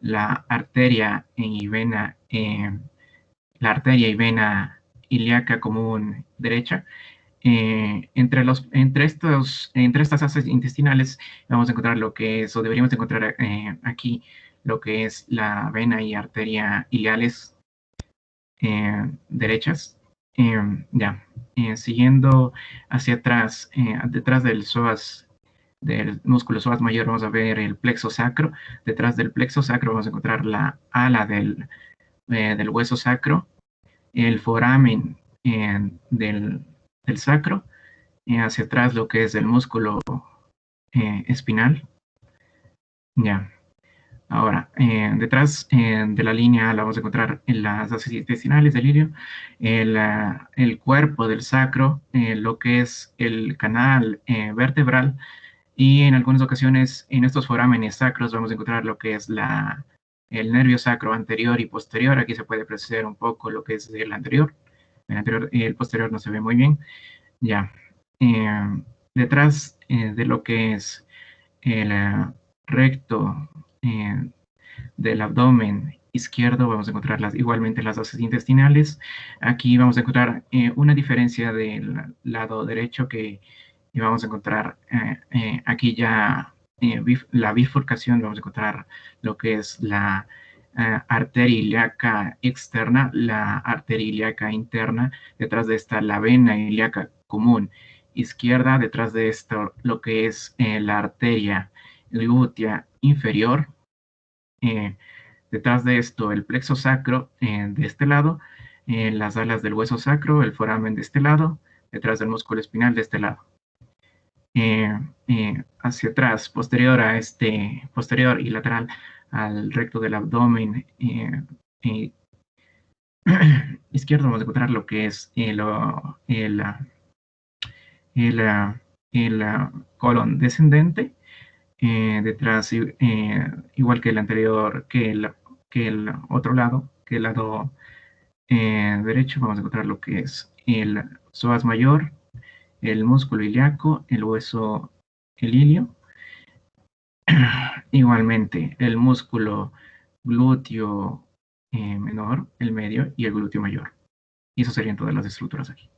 la arteria y vena, ilíaca común derecha. Entre estas asas intestinales vamos a encontrar lo que es, o deberíamos encontrar aquí, lo que es la vena y arteria iliales derechas. Siguiendo hacia atrás, detrás del psoas, del músculo psoas mayor, vamos a ver el plexo sacro. Detrás del plexo sacro vamos a encontrar la ala del hueso sacro, el foramen del sacro, hacia atrás lo que es el músculo espinal. Ahora, detrás de la línea la vamos a encontrar en las asas intestinales del ilio, el cuerpo del sacro, lo que es el canal vertebral, y en algunas ocasiones en estos forámenes sacros vamos a encontrar lo que es el nervio sacro anterior y posterior. Aquí se puede apreciar un poco lo que es el anterior. El posterior no se ve muy bien. Detrás de lo que es el recto del abdomen izquierdo vamos a encontrar igualmente las asas intestinales. Aquí vamos a encontrar una diferencia del lado derecho, que vamos a encontrar aquí ya la bifurcación. Vamos a encontrar lo que es la arteria ilíaca externa, la arteria ilíaca interna. Detrás de esta, la vena ilíaca común izquierda. Detrás de esto, lo que es la arteria glútea inferior. Detrás de esto, el plexo sacro de este lado, las alas del hueso sacro, el foramen de este lado, detrás del músculo espinal de este lado. Hacia atrás, posterior y lateral al recto del abdomen izquierdo, vamos a encontrar lo que es el colon descendente. Detrás, igual que el anterior, que el otro lado, que el lado derecho, vamos a encontrar lo que es el psoas mayor, el músculo ilíaco, el hueso, el ilio. Igualmente, el músculo glúteo menor, el medio, y el glúteo mayor. Y eso serían todas las estructuras aquí.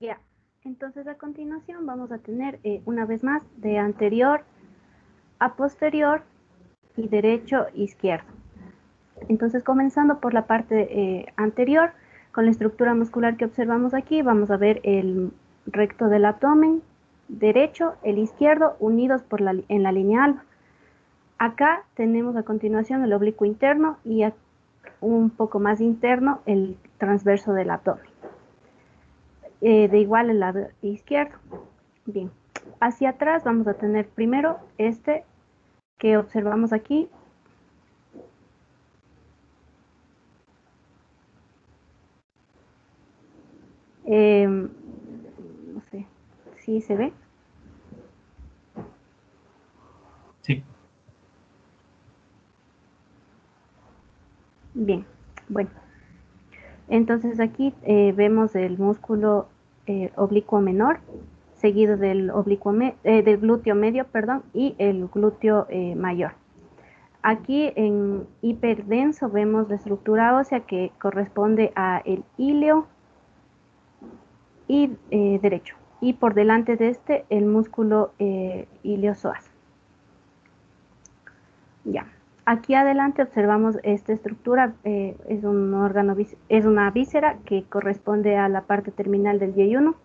Ya, entonces a continuación vamos a tener una vez más de anterior a posterior y derecho izquierdo. Entonces, comenzando por la parte anterior, con la estructura muscular que observamos aquí, vamos a ver el recto del abdomen derecho, el izquierdo, unidos en la línea alba. Acá tenemos a continuación el oblicuo interno y un poco más interno el transverso del abdomen. De igual el lado izquierdo. Bien, hacia atrás vamos a tener primero este que observamos aquí. No sé si se ve. Sí. Bien, bueno. Entonces aquí vemos el músculo oblicuo menor, seguido del glúteo medio, perdón, y el glúteo mayor. Aquí en hiperdenso vemos la estructura ósea que corresponde a el ilio y derecho, y por delante de este el músculo iliozoas. Ya. Aquí adelante observamos esta estructura, es un órgano, es una víscera que corresponde a la parte terminal del yeyuno.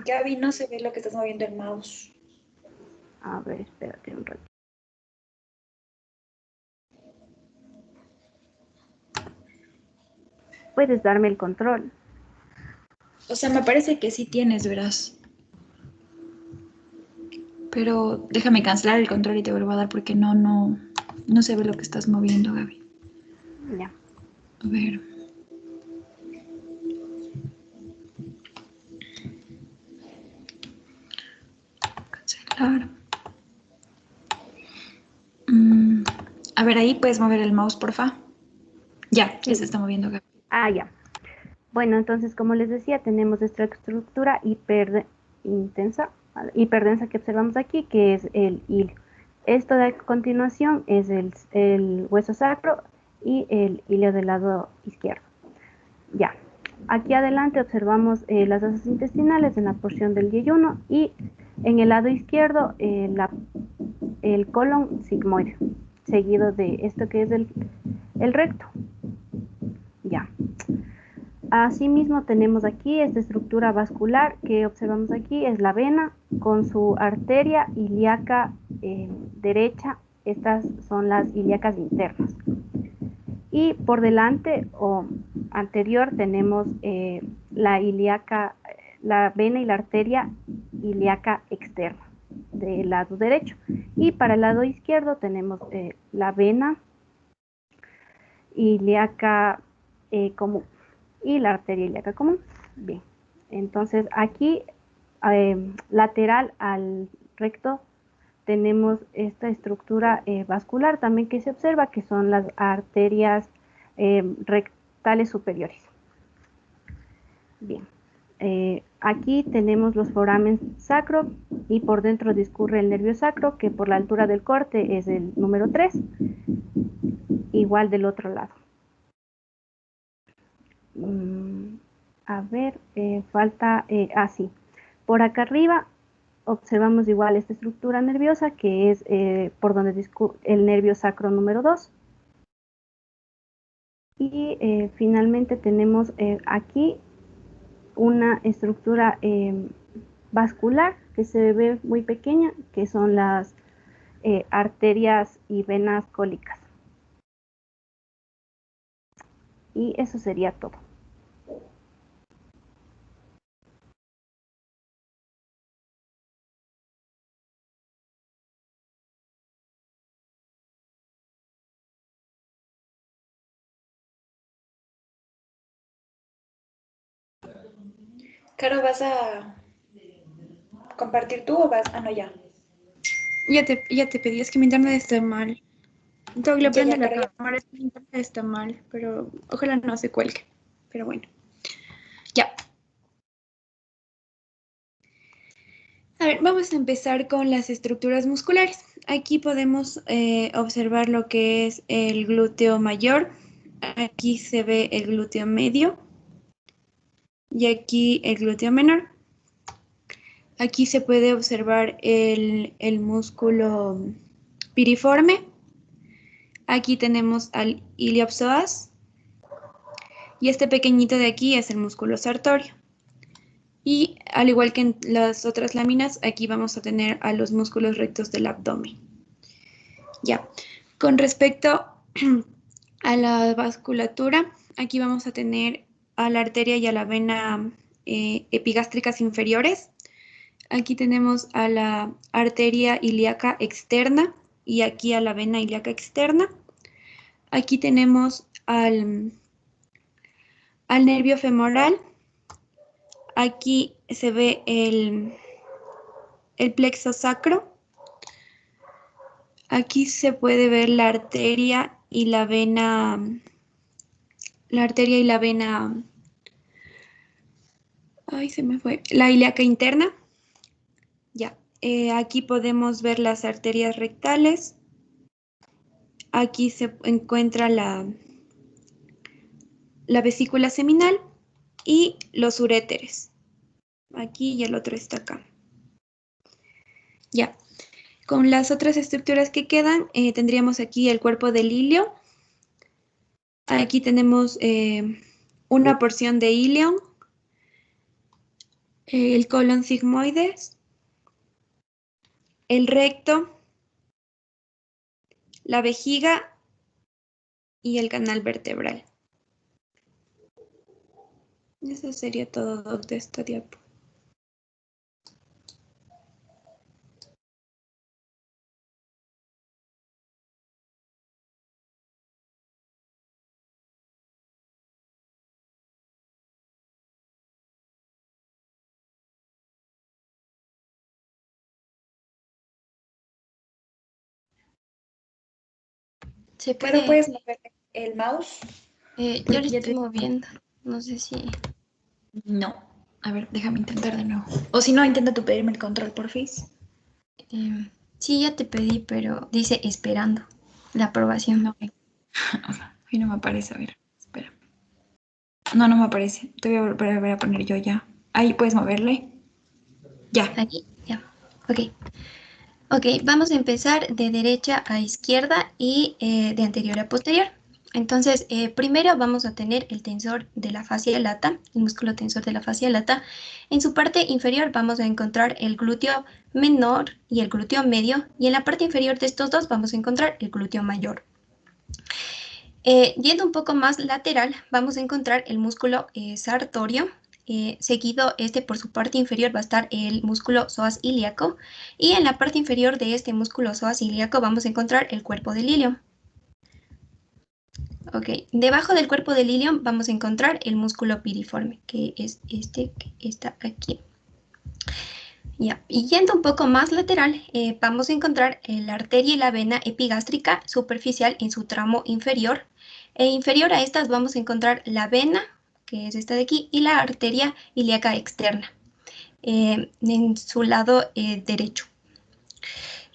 Gaby, no se ve lo que estás moviendo el mouse. A ver, espérate un rato. Puedes darme el control. O sea, me parece que sí tienes, verás. Pero déjame cancelar el control y te vuelvo a dar porque no se ve lo que estás moviendo, Gaby. Ya. A ver. Cancelar. A ver, ahí puedes mover el mouse, porfa. Ya se está moviendo, Gaby. Ah, ya. Bueno, entonces, como les decía, tenemos esta estructura hiperdensa que observamos aquí, que es el hilo. Esto de continuación es el hueso sacro y el hilo del lado izquierdo. Ya. Aquí adelante observamos las asas intestinales en la porción del yeyuno y en el lado izquierdo el colon sigmoide, seguido de esto que es el recto. Ya. Asimismo tenemos aquí esta estructura vascular que observamos aquí, es la vena con su arteria ilíaca derecha. Estas son las ilíacas internas. Y por delante o anterior tenemos la vena y la arteria ilíaca externa del lado derecho. Y para el lado izquierdo tenemos la vena ilíaca común y la arteria ilíaca común. Bien, entonces aquí lateral al recto tenemos esta estructura vascular también que se observa, que son las arterias rectales superiores. Bien, aquí tenemos los foramen sacro y por dentro discurre el nervio sacro, que por la altura del corte es el número 3, igual del otro lado. A ver, falta, sí. Por acá arriba observamos igual esta estructura nerviosa que es por donde discurre el nervio sacro número 2. Y finalmente tenemos aquí una estructura vascular que se ve muy pequeña, que son las arterias y venas cólicas. Y eso sería todo. Caro, ¿vas a compartir tú o vas? Ah, no, ya. Ya te pedí, es que mi internet está mal. Tengo que prender la cámara, es que mi internet está mal, pero ojalá no se cuelgue. Pero bueno, ya. A ver, vamos a empezar con las estructuras musculares. Aquí podemos observar lo que es el glúteo mayor. Aquí se ve el glúteo medio y aquí el glúteo menor. Aquí se puede observar el músculo piriforme. Aquí tenemos al iliopsoas y este pequeñito de aquí es el músculo sartorio. Y al igual que en las otras láminas, aquí vamos a tener a los músculos rectos del abdomen. Ya, con respecto a la vasculatura, aquí vamos a tener a la arteria y a la vena epigástricas inferiores. Aquí tenemos a la arteria ilíaca externa y aquí a la vena ilíaca externa. Aquí tenemos al nervio femoral. Aquí se ve el plexo sacro. Aquí se puede ver la arteria y la vena. Ay, se me fue. La ilíaca interna. Ya. Aquí podemos ver las arterias rectales. Aquí se encuentra la vesícula seminal y los uréteres. Aquí y el otro está acá. Ya. Con las otras estructuras que quedan, tendríamos aquí el cuerpo del ilio. Aquí tenemos una porción de ilion, el colon sigmoides, el recto, la vejiga y el canal vertebral. Eso sería todo de esta diapo. ¿Se puede? ¿Puedes mover el mouse? Yo lo estoy moviendo. No sé si... No. A ver, déjame intentar de nuevo. O si no, intenta tú pedirme el control, porfis. Sí, ya te pedí, pero dice esperando la aprobación. No, ahí no me aparece. A ver, espera. No, no me aparece. Te voy a volver a poner yo ya. Ahí puedes moverle. Ya. Aquí, ya. Ok. Ok, vamos a empezar de derecha a izquierda y de anterior a posterior. Entonces, primero vamos a tener el tensor de la fascia lata, el músculo tensor de la fascia lata. En su parte inferior vamos a encontrar el glúteo menor y el glúteo medio, y en la parte inferior de estos dos vamos a encontrar el glúteo mayor. Yendo un poco más lateral, vamos a encontrar el músculo sartorio. Seguido por su parte inferior va a estar el músculo psoas ilíaco, y en la parte inferior de este músculo psoas ilíaco vamos a encontrar el cuerpo del ilion. Ok, debajo del cuerpo del ilion vamos a encontrar el músculo piriforme, que es este que está aquí. Ya. Y yendo un poco más lateral, vamos a encontrar la arteria y la vena epigástrica superficial en su tramo inferior. Inferior a estas vamos a encontrar la vena, que es esta de aquí, y la arteria ilíaca externa, en su lado derecho.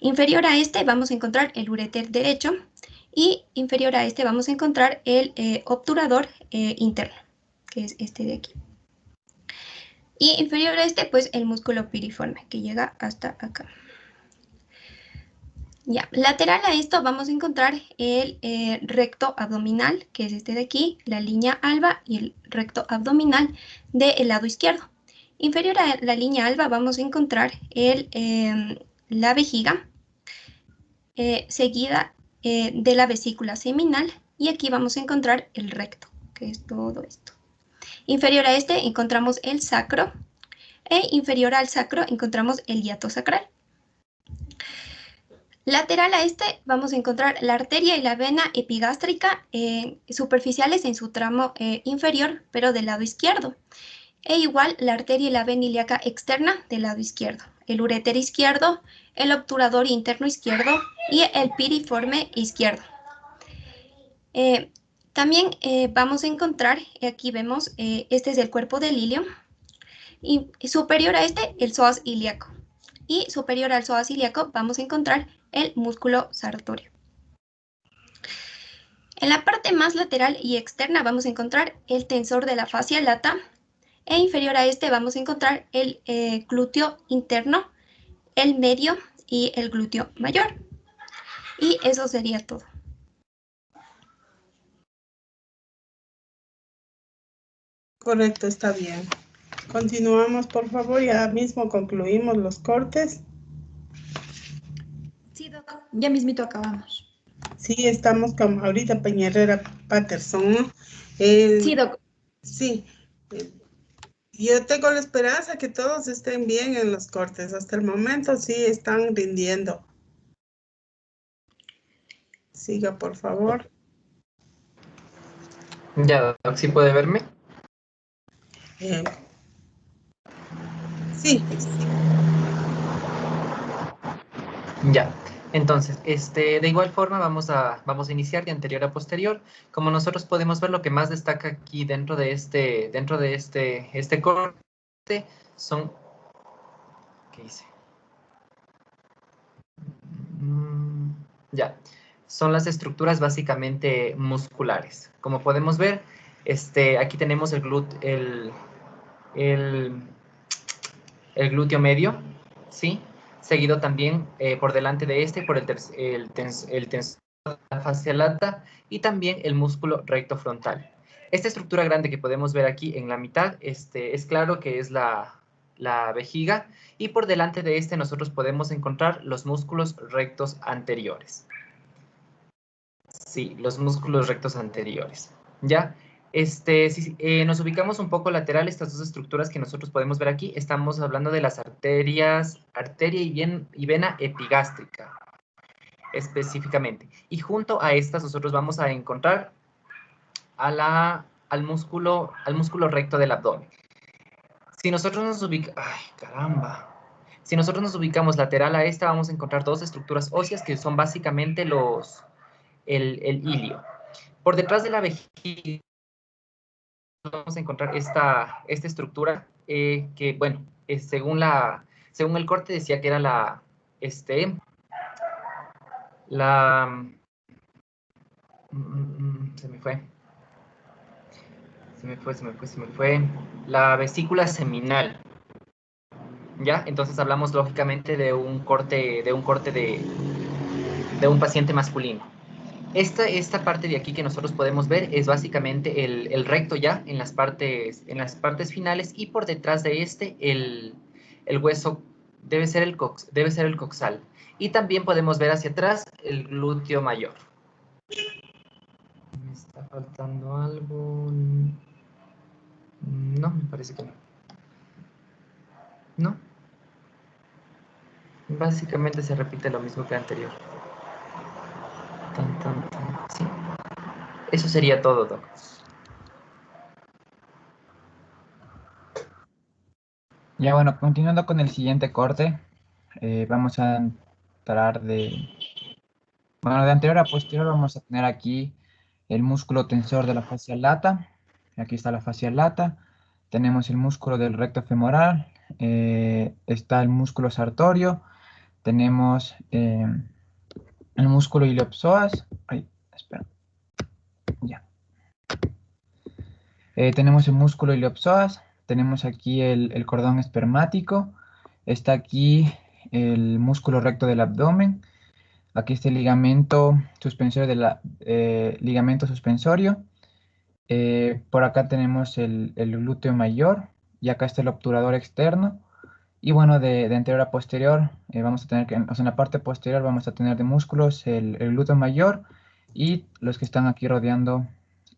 Inferior a este vamos a encontrar el uréter derecho, y inferior a este vamos a encontrar el obturador interno, que es este de aquí. Y inferior a este, pues el músculo piriforme, que llega hasta acá. Ya, lateral a esto vamos a encontrar el recto abdominal, que es este de aquí, la línea alba, y el recto abdominal del lado izquierdo. Inferior a la línea alba vamos a encontrar la vejiga, seguida de la vesícula seminal, y aquí vamos a encontrar el recto, que es todo esto. Inferior a este encontramos el sacro, e inferior al sacro encontramos el hiato sacral. Lateral a este vamos a encontrar la arteria y la vena epigástrica superficiales en su tramo inferior, pero del lado izquierdo. E igual la arteria y la vena ilíaca externa del lado izquierdo. El uréter izquierdo, el obturador interno izquierdo y el piriforme izquierdo. También vamos a encontrar, aquí vemos, este es el cuerpo del ilion, y superior a este el psoas ilíaco, y superior al psoas ilíaco vamos a encontrar el músculo sartorio. En la parte más lateral y externa vamos a encontrar el tensor de la fascia lata, e inferior a este vamos a encontrar el glúteo interno, el medio y el glúteo mayor. Y eso sería todo. Correcto, está bien. Continuamos, por favor, ya mismo concluimos los cortes. Sí, doc, ya mismito acabamos. Sí, estamos con ahorita Peñarera Patterson, ¿no? Sí, doc. Sí, yo tengo la esperanza que todos estén bien en los cortes. Hasta el momento sí están rindiendo. Siga, por favor. Ya, Doc, ¿sí puede verme? Sí. Ya. Entonces, de igual forma vamos a iniciar de anterior a posterior. Como nosotros podemos ver, lo que más destaca aquí dentro de este corte son... ¿Qué hice? Ya. Son las estructuras básicamente musculares. Como podemos ver, aquí tenemos el glúteo medio, ¿sí? Seguido también por delante de por el tensor de la fascia lata, y también el músculo recto frontal. Esta estructura grande que podemos ver aquí en la mitad, es claro que es la vejiga, y por delante de nosotros podemos encontrar los músculos rectos anteriores. Sí, los músculos rectos anteriores. ¿Ya? Si nos ubicamos un poco lateral, estas dos estructuras que nosotros podemos ver aquí, estamos hablando de las arteria y vena epigástrica, específicamente. Y junto a estas nosotros vamos a encontrar al músculo recto del abdomen. Si nosotros nos ubicamos... ¡Ay, caramba! Si nosotros nos ubicamos lateral a esta, vamos a encontrar dos estructuras óseas que son básicamente el ilio. Por detrás de la vejiga vamos a encontrar esta estructura que, bueno, según el corte decía que era se me fue, la vesícula seminal, ¿ya? Entonces hablamos lógicamente de un corte de un paciente masculino. Esta parte de aquí que nosotros podemos ver es básicamente el recto ya en las partes finales, y por detrás de el hueso debe ser el coxal. Y también podemos ver hacia atrás el glúteo mayor. ¿Me está faltando algo? No, me parece que no. No. Básicamente se repite lo mismo que anterior. Sí. Eso sería todo, Doc. Ya bueno, continuando con el siguiente corte, vamos a entrar de anterior a posterior vamos a tener aquí el músculo tensor de la fascia lata. Aquí está la fascia lata. Tenemos el músculo del recto femoral. Está el músculo sartorio. Tenemos el músculo iliopsoas. Ay, espera. Ya. Tenemos el músculo iliopsoas. Tenemos aquí el cordón espermático. Está aquí el músculo recto del abdomen. Aquí está el ligamento suspensorio ligamento suspensorio. Por acá tenemos el glúteo mayor, y acá está el obturador externo. Y bueno, de anterior a posterior, vamos a tener que, o sea, en la parte posterior vamos a tener de músculos el glúteo mayor, y los que están aquí rodeando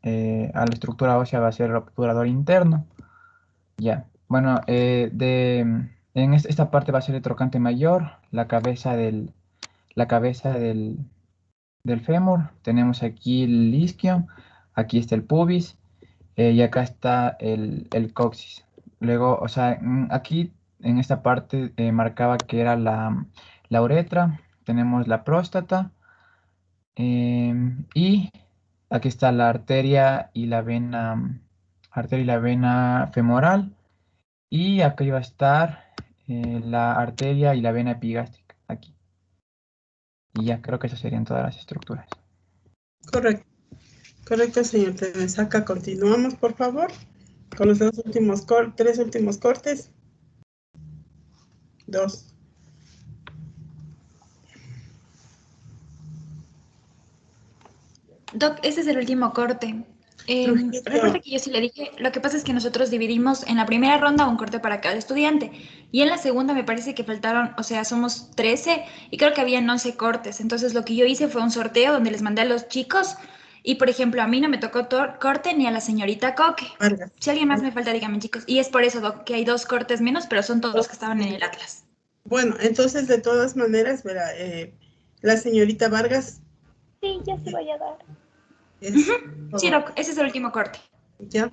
a la estructura ósea va a ser el obturador interno. Ya, bueno, en esta parte va a ser el trocante mayor, la cabeza del fémur. Tenemos aquí el isquio, aquí está el pubis, y acá está el coxis. Luego, o sea, aquí en esta parte marcaba que era la uretra. Tenemos la próstata, y aquí está la arteria y la vena femoral, y acá iba a estar la arteria y la vena epigástrica, aquí. Y ya creo que esas serían todas las estructuras. Correcto. Correcto, señor Tenesaca. Continuamos, por favor, con los tres últimos cortes. 2. Doc, ese es el último corte. Recuerda que yo sí le dije, lo que pasa es que nosotros dividimos en la primera ronda un corte para cada estudiante, y en la segunda me parece que faltaron, o sea, somos 13 y creo que habían 11 cortes. Entonces lo que yo hice fue un sorteo donde les mandé a los chicos, y por ejemplo a mí no me tocó corte ni a la señorita Coque. Vargas. Si alguien más me falta, dígame, chicos. Y es por eso, Doc, que hay 2 cortes menos, pero son todos los que estaban en el Atlas. Bueno, entonces de todas maneras, verá, la señorita Vargas. Sí, ya se vaya a dar. Sí, Doc, ese es el último corte. Ya.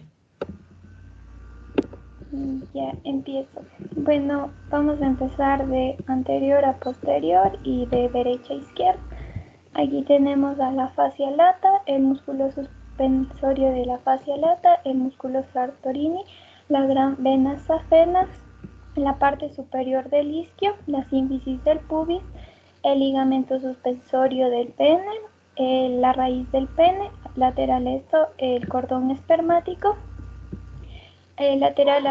Ya empiezo. Bueno, vamos a empezar de anterior a posterior y de derecha a izquierda. Aquí tenemos a la fascia lata, el músculo suspensorio de la fascia lata, el músculo sartorini, la gran vena safena, la parte superior del isquio, la sínfisis del pubis, el ligamento suspensorio del pene, la raíz del pene, lateral esto, el cordón espermático. Lateral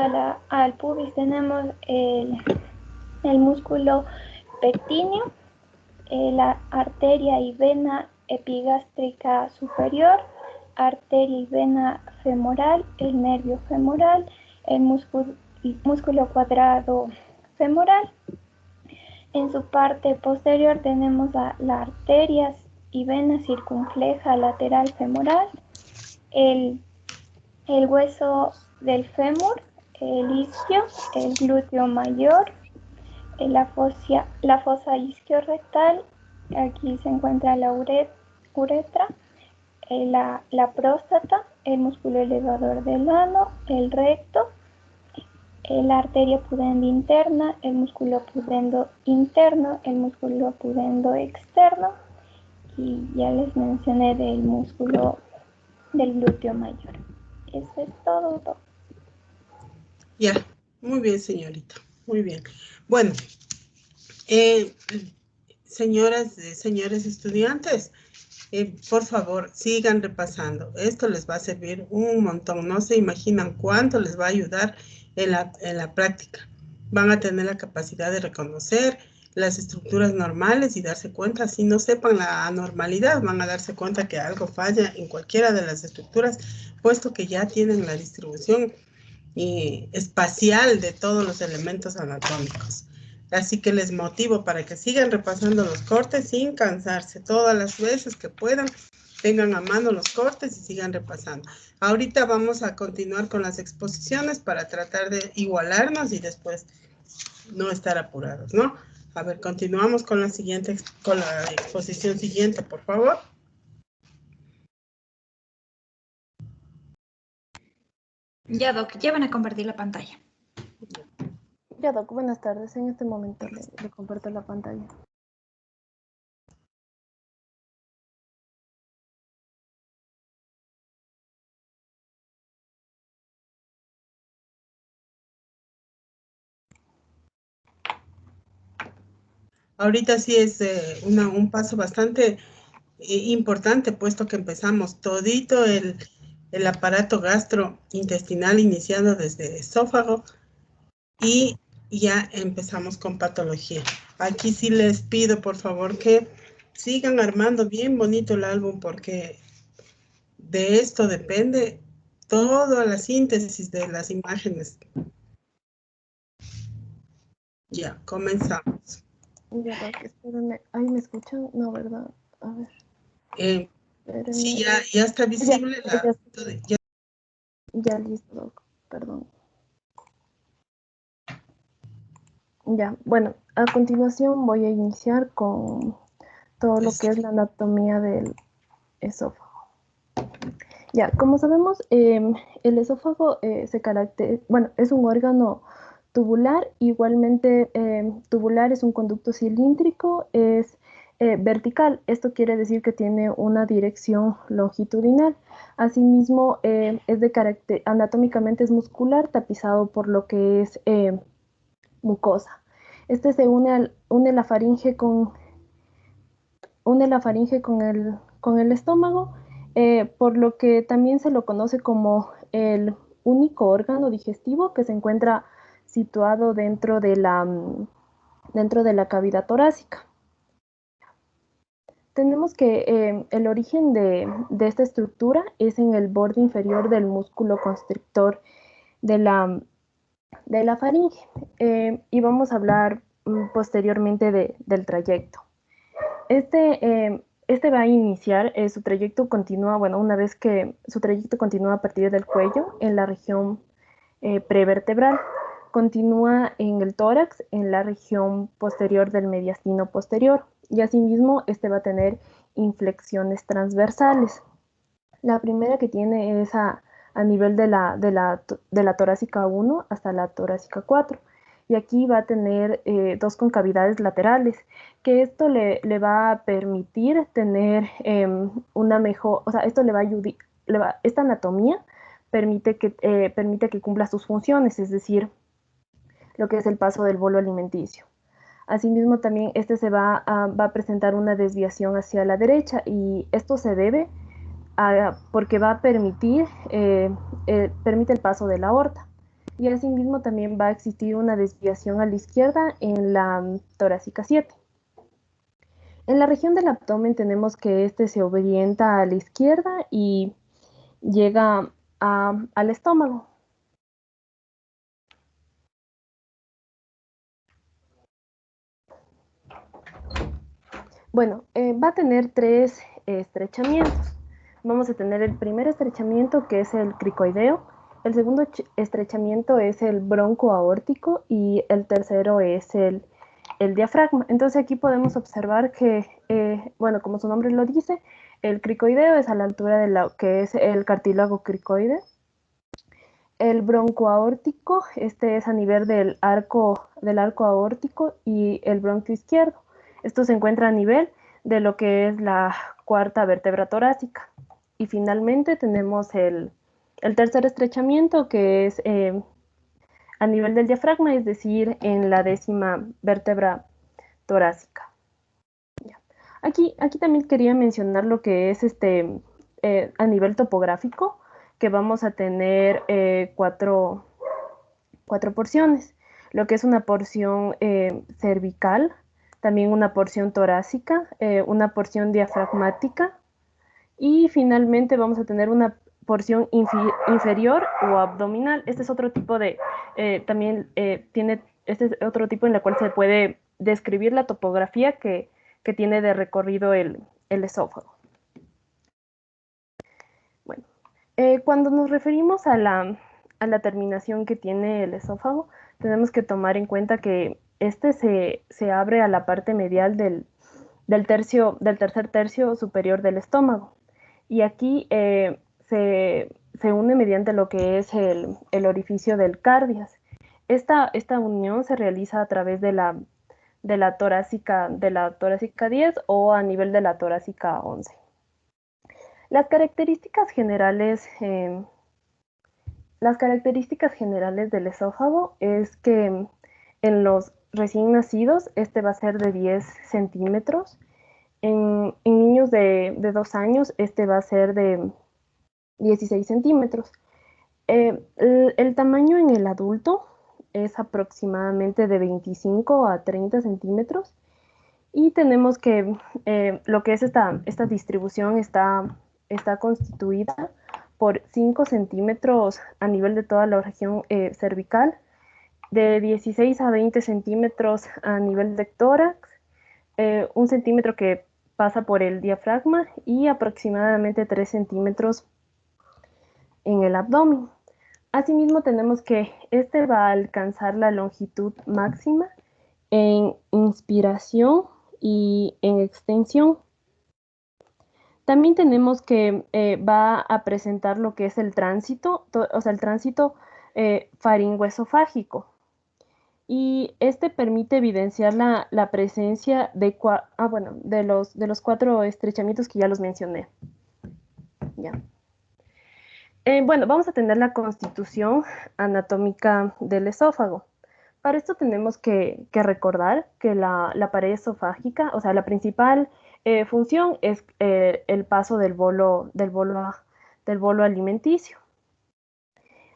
al pubis tenemos el músculo pectíneo, la arteria y vena epigástrica superior, arteria y vena femoral, el nervio femoral, el músculo cuadrado femoral. En su parte posterior tenemos la arteria y vena circunfleja lateral femoral, el hueso del fémur, el isquio, el glúteo mayor, la fosa isquiorrectal. Aquí se encuentra la uretra, la próstata, el músculo elevador del ano, el recto, la arteria pudenda interna, el músculo pudendo interno, el músculo pudendo externo, aquí ya les mencioné del músculo del glúteo mayor. Eso es todo. Ya, muy bien, señorita. Muy bien. Bueno, señoras, señores estudiantes, por favor, sigan repasando. Esto les va a servir un montón. No se imaginan cuánto les va a ayudar en la práctica. Van a tener la capacidad de reconocer las estructuras normales y darse cuenta, si no sepan la anormalidad, van a darse cuenta que algo falla en cualquiera de las estructuras, puesto que ya tienen la distribución espacial de todos los elementos anatómicos. Así que les motivo para que sigan repasando los cortes sin cansarse. Todas las veces que puedan, tengan a mano los cortes y sigan repasando. Ahorita vamos a continuar con las exposiciones para tratar de igualarnos y después no estar apurados, ¿no? A ver, continuamos con la siguiente, con la exposición siguiente, por favor. Ya, Doc, ya van a compartir la pantalla. Ya, Doc, buenas tardes. En este momento le comparto la pantalla. Ahorita sí es un paso bastante importante, puesto que empezamos todito el aparato gastrointestinal iniciando desde esófago y ya empezamos con patología. Aquí sí les pido, por favor, que sigan armando bien bonito el álbum, porque de esto depende toda la síntesis de las imágenes. Ya, comenzamos. Ya, Doc, espérenme. ¿Ahí me escuchan? No, ¿verdad? A ver. Espérenme. Sí, ya está visible. Ya listo, Doc. Perdón. Ya, bueno, a continuación voy a iniciar con todo lo que es la anatomía del esófago. Ya, como sabemos, el esófago es un órgano tubular. Igualmente, tubular es un conducto cilíndrico, es vertical. Esto quiere decir que tiene una dirección longitudinal. Asimismo, es de carácter, anatómicamente es muscular, tapizado por lo que es mucosa. Este se une la faringe con el estómago, por lo que también se lo conoce como el único órgano digestivo que se encuentra situado dentro de la cavidad torácica. Tenemos que el origen de esta estructura es en el borde inferior del músculo constrictor de la faringe, y vamos a hablar posteriormente del trayecto. Este va a iniciar, su trayecto continúa, una vez que su trayecto continúa a partir del cuello en la región prevertebral, continúa en el tórax en la región posterior del mediastino posterior, y asimismo este va a tener inflexiones transversales. La primera que tiene es a nivel de la torácica 1 hasta la torácica 4. Y aquí va a tener dos concavidades laterales, que esto le va a permitir tener una mejor, esto le va a ayudar, esta anatomía permite que cumpla sus funciones, es decir, lo que es el paso del bolo alimenticio. Asimismo, también este se va a presentar una desviación hacia la derecha, y esto se debe porque va a permite el paso de la aorta. Y asimismo también va a existir una desviación a la izquierda en la torácica 7. En la región del abdomen tenemos que este se orienta a la izquierda y llega al estómago. Bueno, va a tener tres estrechamientos. Vamos a tener el primer estrechamiento, que es el cricoideo. El segundo estrechamiento es el broncoaórtico y el tercero es el diafragma. Entonces aquí podemos observar que, como su nombre lo dice, el cricoideo es a la altura de lo que es el cartílago cricoide. El broncoaórtico, este es a nivel del arco aórtico, y el bronquio izquierdo. Esto se encuentra a nivel de lo que es la cuarta vértebra torácica. Y finalmente tenemos el tercer estrechamiento, que es a nivel del diafragma, es decir, en la 10ª vértebra torácica. Aquí también quería mencionar lo que es a nivel topográfico, que vamos a tener cuatro porciones, lo que es una porción cervical, también una porción torácica, una porción diafragmática, y finalmente vamos a tener una porción inferior o abdominal. Este es otro tipo de, este es otro tipo en el cual se puede describir la topografía que tiene de recorrido el esófago. Bueno, cuando nos referimos a la terminación que tiene el esófago, tenemos que tomar en cuenta que este se abre a la parte medial del tercer tercio superior del estómago. Y aquí se une mediante lo que es el orificio del cardias. Esta unión se realiza a través de la torácica 10 o a nivel de la torácica 11. Las características generales del esófago es que en los recién nacidos este va a ser de 10 centímetros. En niños de 2 años este va a ser de 16 centímetros. El tamaño en el adulto es aproximadamente de 25 a 30 centímetros. Y tenemos que lo que es esta distribución está constituida por 5 centímetros a nivel de toda la región cervical, de 16 a 20 centímetros a nivel de tórax, 1 centímetro que pasa por el diafragma y aproximadamente 3 centímetros en el abdomen. Asimismo, tenemos que este va a alcanzar la longitud máxima en inspiración y en extensión. También tenemos que va a presentar lo que es el tránsito, el tránsito faringoesofágico. Y este permite evidenciar la presencia de los 4 estrechamientos que ya los mencioné. Ya. Bueno, vamos a tener la constitución anatómica del esófago. Para esto tenemos que recordar que la pared esofágica, o sea, la principal función es el paso del bolo alimenticio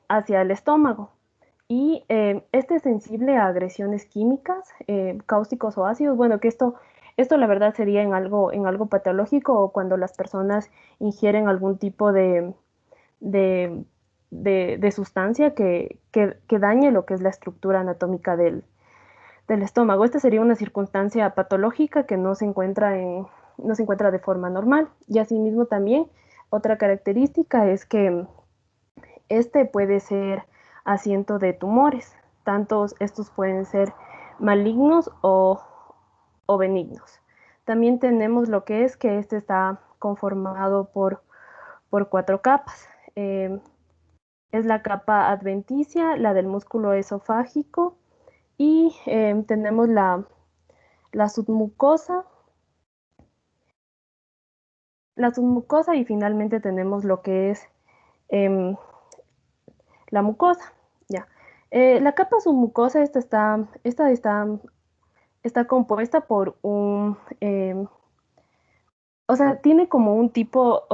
hacia el estómago. Y este es sensible a agresiones químicas, cáusticos o ácidos. Bueno, que esto la verdad sería en algo patológico o cuando las personas ingieren algún tipo de sustancia que dañe lo que es la estructura anatómica del estómago. Esta sería una circunstancia patológica que no se encuentra de forma normal. Y asimismo también otra característica es que este puede ser asiento de tumores. Tantos estos pueden ser malignos o benignos. También tenemos lo que es que este está conformado por 4 capas. Es la capa adventicia, la del músculo esofágico, y tenemos la submucosa. La submucosa, y finalmente tenemos lo que es la mucosa. Ya. La capa submucosa está compuesta por tiene como un tipo,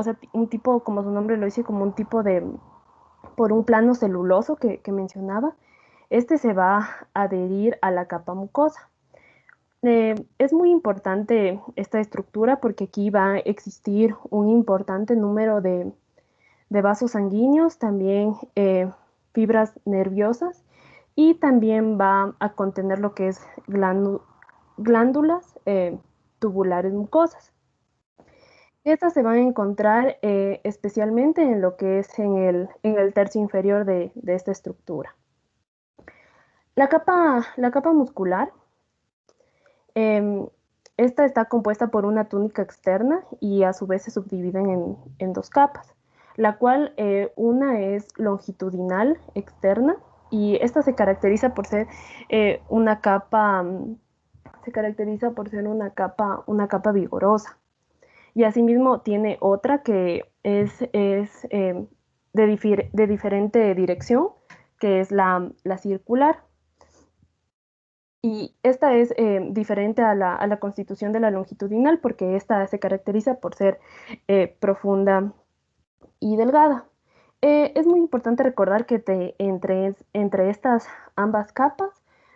como su nombre lo dice, como un tipo por un plano celuloso que mencionaba. Este se va a adherir a la capa mucosa. Es muy importante esta estructura porque aquí va a existir un importante número de vasos sanguíneos, también fibras nerviosas, y también va a contener lo que es glándulas tubulares mucosas. Estas se van a encontrar especialmente en lo que es en el tercio inferior de esta estructura. La capa muscular, esta está compuesta por una túnica externa y a su vez se subdividen en 2 capas, la cual una es longitudinal externa, y esta se caracteriza por ser una capa se caracteriza por ser una capa vigorosa. Y asimismo tiene otra que es de diferente dirección, que es la circular. Y esta es diferente a la constitución de la longitudinal porque esta se caracteriza por ser profunda y delgada. Es muy importante recordar que entre estas ambas capas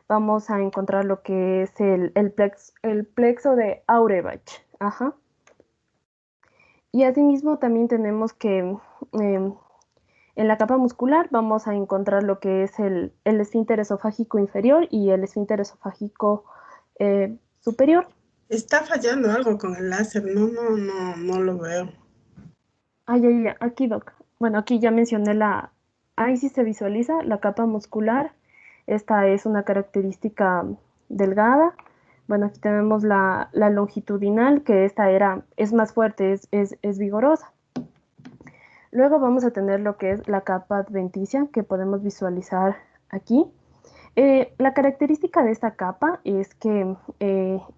vamos a encontrar lo que es el plexo de Auerbach. Ajá. Y asimismo también tenemos que en la capa muscular vamos a encontrar lo que es el esfínter esofágico inferior y el esfínter esofágico superior. Está fallando algo con el láser, no lo veo. Ay, aquí, Doc. Bueno, aquí ya mencioné ahí sí se visualiza la capa muscular. Esta es una característica delgada. Bueno, aquí tenemos la longitudinal, que esta es más fuerte, es vigorosa. Luego vamos a tener lo que es la capa adventicia, que podemos visualizar aquí. La característica de esta capa es que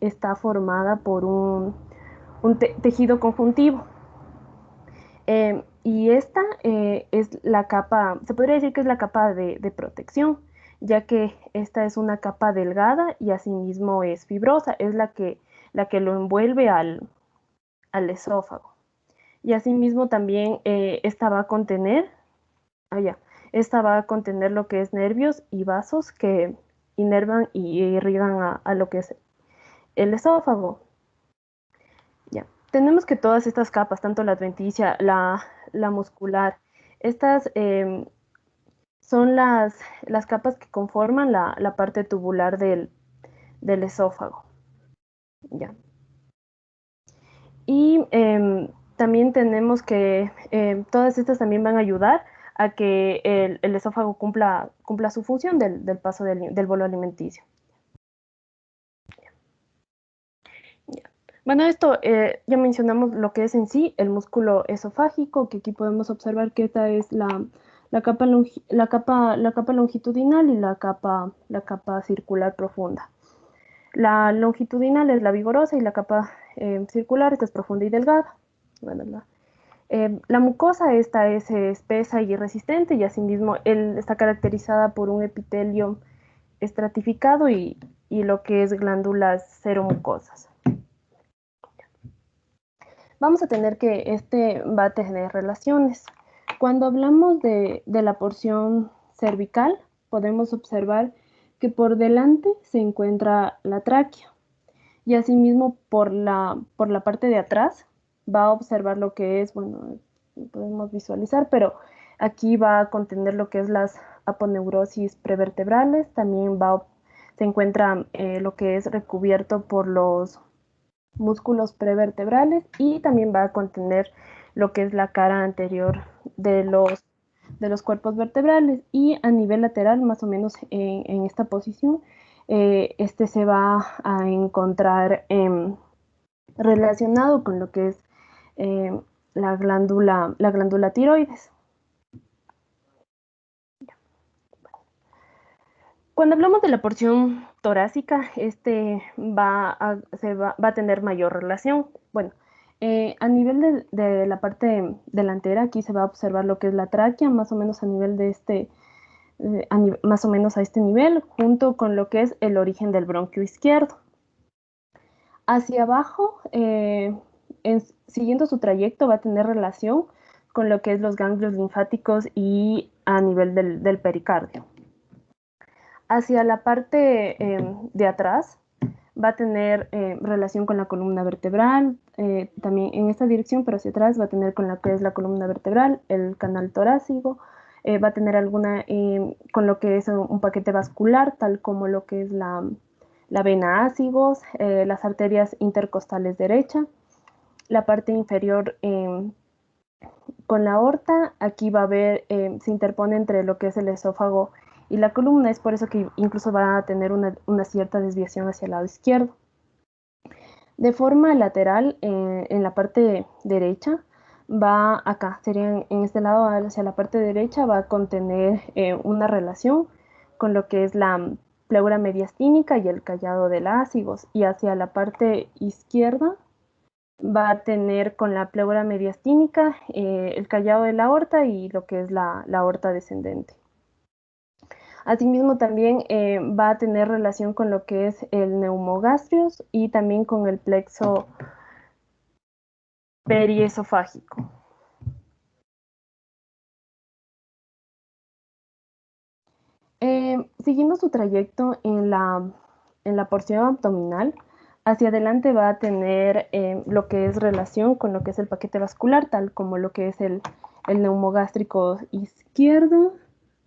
está formada por un tejido conjuntivo. Y esta es la capa, se podría decir que es la capa de protección, ya que esta es una capa delgada y asimismo es fibrosa, es la que lo envuelve al esófago. Y asimismo también esta va a contener lo que es nervios y vasos que inervan y irrigan a lo que es el esófago. Ya. Tenemos que todas estas capas, tanto la adventicia, la muscular, estas son las capas que conforman la parte tubular del esófago. Ya. Y también tenemos que todas estas también van a ayudar a que el esófago cumpla su función del paso del bolo alimenticio. Bueno, esto ya mencionamos lo que es en sí el músculo esofágico, que aquí podemos observar que esta es la capa longitudinal y la capa circular profunda. La longitudinal es la vigorosa y la capa circular esta es profunda y delgada. Bueno, la mucosa esta es espesa y resistente y asimismo está caracterizada por un epitelio estratificado y lo que es glándulas seromucosas. Vamos a tener que va a tener relaciones. Cuando hablamos de la porción cervical, podemos observar que por delante se encuentra la tráquea y asimismo por la parte de atrás va a observar lo que es, bueno, podemos visualizar, pero aquí va a contener lo que es las aponeurosis prevertebrales, también se encuentra lo que es recubierto por los músculos prevertebrales y también va a contener lo que es la cara anterior de los cuerpos vertebrales y a nivel lateral, más o menos en esta posición, se va a encontrar relacionado con lo que es la glándula tiroides. Cuando hablamos de la porción torácica, va a tener mayor relación. Bueno, a nivel de la parte delantera, aquí se va a observar lo que es la tráquea, más o menos a nivel de más o menos a este nivel, junto con lo que es el origen del bronquio izquierdo. Hacia abajo, siguiendo su trayecto, va a tener relación con lo que es los ganglios linfáticos y a nivel del pericardio. Hacia la parte de atrás va a tener relación con la columna vertebral, también en esta dirección, pero hacia atrás va a tener con lo que es la columna vertebral, el canal torácico, va a tener alguna con lo que es un paquete vascular, tal como lo que es la vena ácigos, las arterias intercostales derecha, la parte inferior con la aorta, aquí va a haber, se interpone entre lo que es el esófago y la columna, es por eso que incluso va a tener una cierta desviación hacia el lado izquierdo. De forma lateral, en la parte derecha, va acá, sería en este lado hacia la parte derecha, va a contener una relación con lo que es la pleura mediastínica y el callado de la ácigos, y hacia la parte izquierda va a tener con la pleura mediastínica el callado de la aorta y lo que es la aorta descendente. Asimismo, también va a tener relación con lo que es el neumogastrios y también con el plexo periesofágico. Siguiendo su trayecto en la porción abdominal, hacia adelante va a tener lo que es relación con lo que es el paquete vascular, tal como lo que es el neumogástrico izquierdo,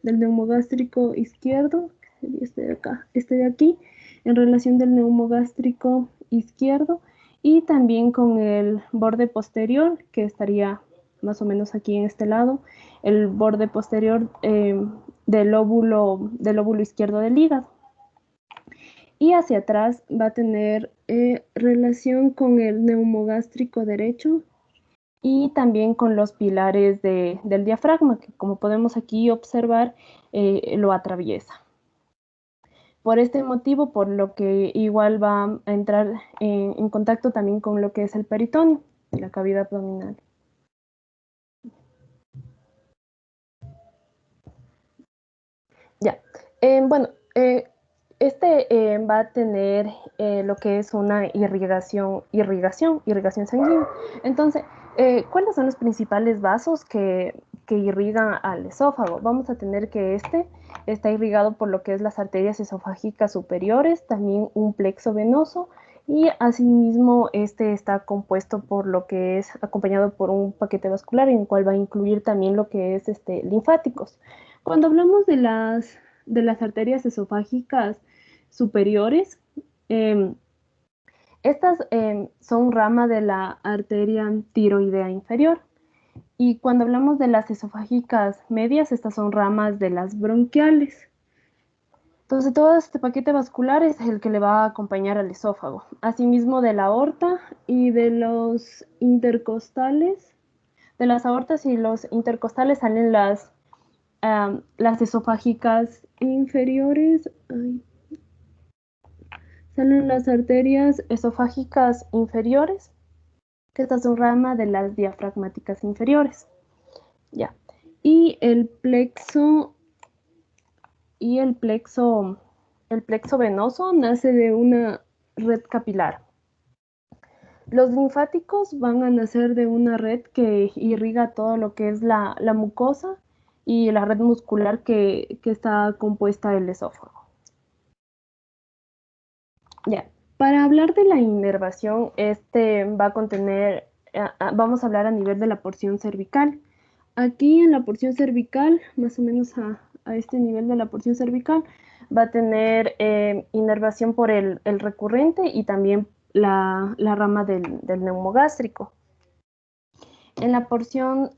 del neumogástrico izquierdo, que sería este de acá, este de aquí, en relación del neumogástrico izquierdo, y también con el borde posterior, que estaría más o menos aquí en este lado, el borde posterior del lóbulo izquierdo del hígado. Y hacia atrás va a tener relación con el neumogástrico derecho y también con los pilares del diafragma, que como podemos aquí observar, lo atraviesa. Por este motivo, por lo que igual va a entrar en contacto también con lo que es el peritoneo, la cavidad abdominal. Ya, bueno, este va a tener lo que es una irrigación sanguínea. Entonces, ¿cuáles son los principales vasos que irrigan al esófago? Vamos a tener que este está irrigado por lo que es las arterias esofágicas superiores, también un plexo venoso, y asimismo este está compuesto por lo que es acompañado por un paquete vascular en el cual va a incluir también lo que es linfáticos. Cuando hablamos de las arterias esofágicas superiores, estas son rama de la arteria tiroidea inferior. Y cuando hablamos de las esofágicas medias, estas son ramas de las bronquiales. Entonces, todo este paquete vascular es el que le va a acompañar al esófago. Asimismo, de la aorta y de los intercostales, de las aortas y los intercostales salen las esofágicas inferiores. Salen las arterias esofágicas inferiores, que estas son rama de las diafragmáticas inferiores. Ya. Y el plexo venoso nace de una red capilar. Los linfáticos van a nacer de una red que irriga todo lo que es la mucosa y la red muscular que está compuesta del esófago. Ya, para hablar de la inervación, va a contener, vamos a hablar a nivel de la porción cervical. Aquí en la porción cervical, más o menos a este nivel de la porción cervical, va a tener inervación por el recurrente y también la rama del neumogástrico. En la porción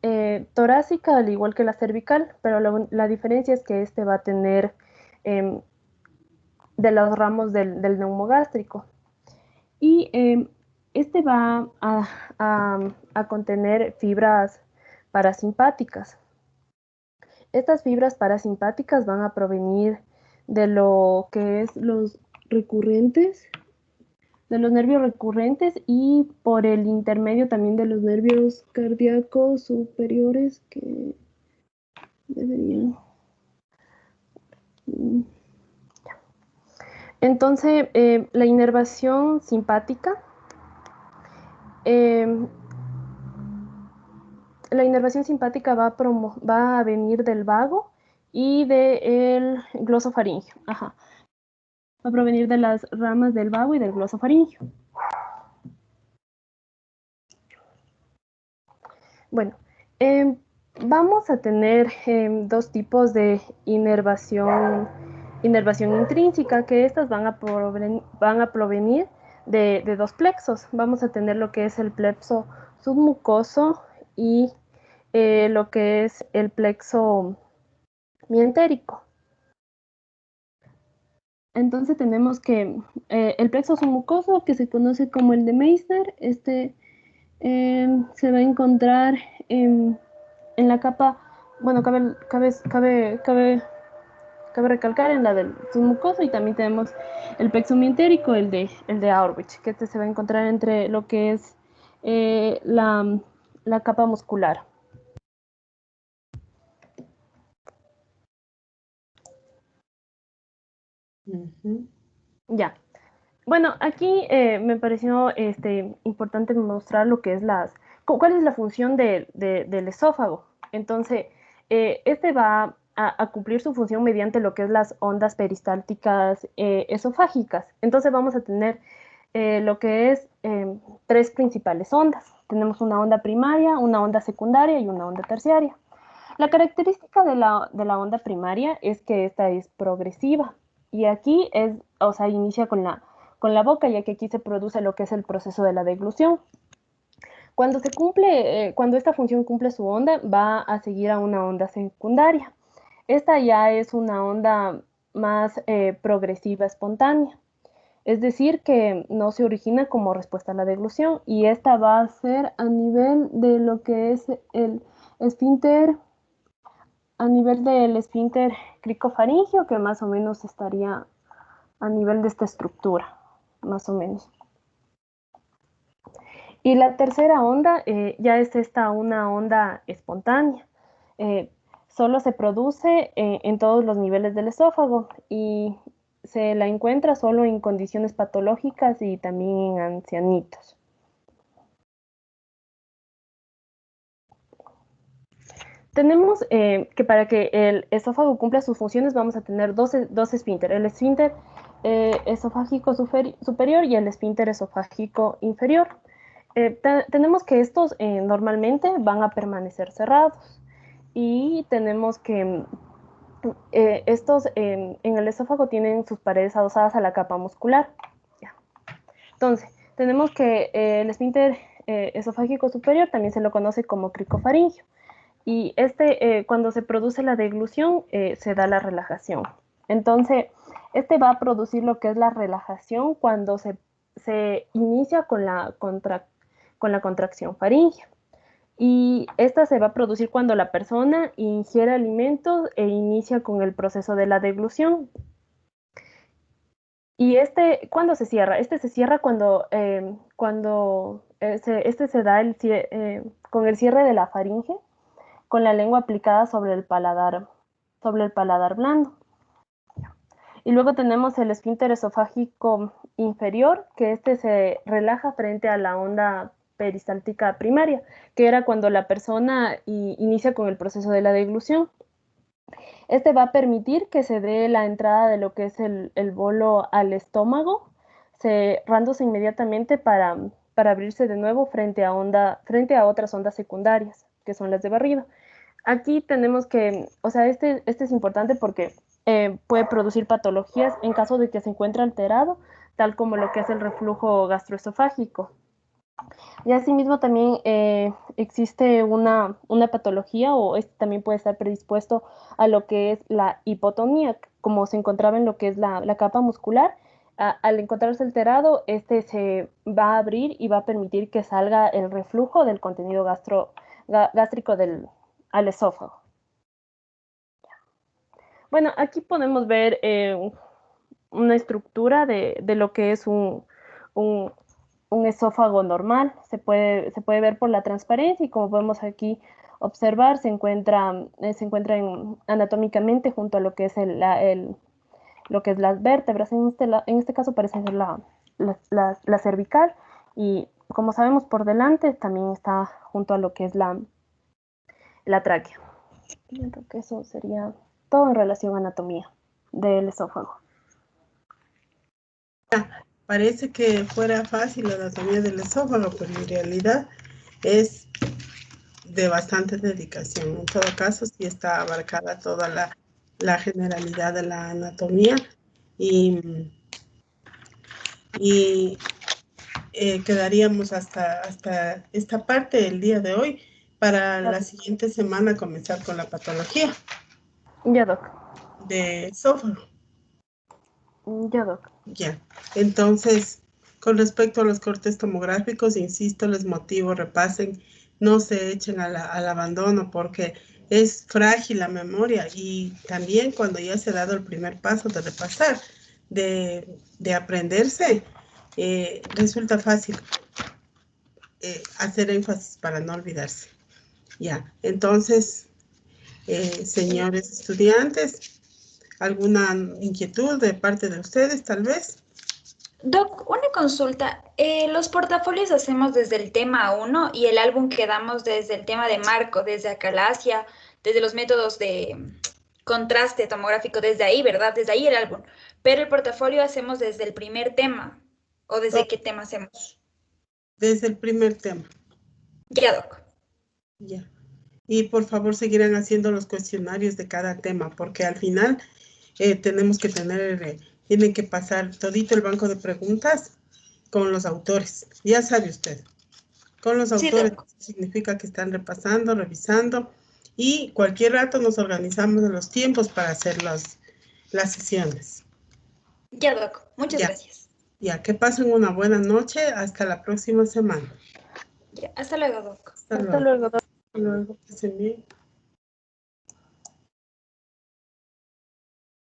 torácica, al igual que la cervical, pero la diferencia es que este va a tener de los ramos del neumogástrico. Y este va a contener fibras parasimpáticas. Estas fibras parasimpáticas van a provenir de lo que es los recurrentes, de los nervios recurrentes y por el intermedio también de los nervios cardíacos superiores que deberían. Entonces, la inervación simpática va a venir del vago y del glosofaringio. Ajá. Va a provenir de las ramas del vago y del glosofaringio. Bueno, vamos a tener dos tipos de inervación intrínseca, que estas van a provenir de dos plexos. Vamos a tener lo que es el plexo submucoso y lo que es el plexo mientérico. Entonces tenemos que el plexo submucoso, que se conoce como el de Meissner, se va a encontrar en la capa, bueno, cabe cabe recalcar, en la del submucoso, y también tenemos el plexo mientérico, el de Auerbach, que este se va a encontrar entre lo que es la capa muscular. Ya. Bueno, aquí me pareció importante mostrar lo que es cuál es la función del esófago. Entonces, este va a cumplir su función mediante lo que es las ondas peristálticas esofágicas. Entonces vamos a tener lo que es 3 principales ondas. Tenemos una onda primaria, una onda secundaria y una onda terciaria. La característica de la onda primaria es que esta es progresiva. Y aquí inicia con la boca, ya que aquí se produce lo que es el proceso de la deglución. Cuando esta función cumple su onda, va a seguir a una onda secundaria. Esta ya es una onda más progresiva, espontánea. Es decir, que no se origina como respuesta a la deglución, y esta va a ser a nivel de lo que es el esfínter, a nivel del esfínter cricofaringio, que más o menos estaría a nivel de esta estructura, más o menos. Y la tercera onda ya es una onda espontánea. Solo se produce en todos los niveles del esófago y se la encuentra solo en condiciones patológicas y también en ancianitos. Tenemos que para que el esófago cumpla sus funciones vamos a tener dos esfínteres, el esfínter esofágico superior y el esfínter esofágico inferior. Tenemos que estos normalmente van a permanecer cerrados, y tenemos que estos en el esófago tienen sus paredes adosadas a la capa muscular. Ya. Entonces, tenemos que el esfínter esofágico superior también se lo conoce como cricofaringio. Y cuando se produce la deglución, se da la relajación. Entonces, va a producir lo que es la relajación cuando se inicia con la contracción faríngea. Y esta se va a producir cuando la persona ingiere alimentos e inicia con el proceso de la deglución. Y ¿cuándo se cierra? Se cierra cuando se da con el cierre de la faringe, con la lengua aplicada sobre el paladar blando. Y luego tenemos el esfínter esofágico inferior, que se relaja frente a la onda peristáltica primaria, que era cuando la persona inicia con el proceso de la deglución. Va a permitir que se dé la entrada de lo que es el bolo al estómago, cerrándose inmediatamente para abrirse de nuevo frente a otras ondas secundarias, que son las de barrido. Aquí tenemos que, este es importante porque puede producir patologías en caso de que se encuentre alterado, tal como lo que es el reflujo gastroesofágico. Y asimismo también existe una patología, o también puede estar predispuesto a lo que es la hipotonía, como se encontraba en lo que es la capa muscular. Al encontrarse alterado, se va a abrir y va a permitir que salga el reflujo del contenido gástrico al esófago. Bueno, aquí podemos ver una estructura de lo que es un esófago normal. Se puede ver por la transparencia, y como podemos aquí observar, se encuentra anatómicamente junto a lo que es las vértebras. En este caso parece ser la cervical, y como sabemos, por delante también está junto a lo que es la tráquea. Yo creo que eso sería todo en relación a anatomía del esófago. Parece que fuera fácil la anatomía del esófago, pero en realidad es de bastante dedicación. En todo caso, sí está abarcada toda la generalidad de la anatomía, y quedaríamos hasta esta parte del día de hoy, para la siguiente semana comenzar con la patología. Ya, doc. De esófago. Ya, doc. Ya. Entonces, con respecto a los cortes tomográficos, insisto, les motivo, repasen, no se echen al abandono, porque es frágil la memoria y también cuando ya se ha dado el primer paso de repasar, de aprenderse, resulta fácil hacer énfasis para no olvidarse. Ya, entonces, señores estudiantes, ¿alguna inquietud de parte de ustedes tal vez? Doc, una consulta. Los portafolios hacemos desde el tema 1 y el álbum que damos desde el tema de marco, desde acalasia, desde los métodos de contraste tomográfico, desde ahí, ¿verdad? Desde ahí el álbum. Pero el portafolio hacemos desde el primer tema. ¿O desde qué tema hacemos? Desde el primer tema. Ya, Doc. Ya. Y por favor seguirán haciendo los cuestionarios de cada tema, porque al final tenemos que tener, tienen que pasar todito el banco de preguntas con los autores. Ya sabe usted. Con los autores significa que están repasando, revisando, y cualquier rato nos organizamos en los tiempos para hacer las sesiones. Ya, Doc. Muchas gracias. Ya, que pasen una buena noche. Hasta la próxima semana. Ya, hasta luego, Doc. Hasta luego, Doc. Hasta luego. Que estén bien.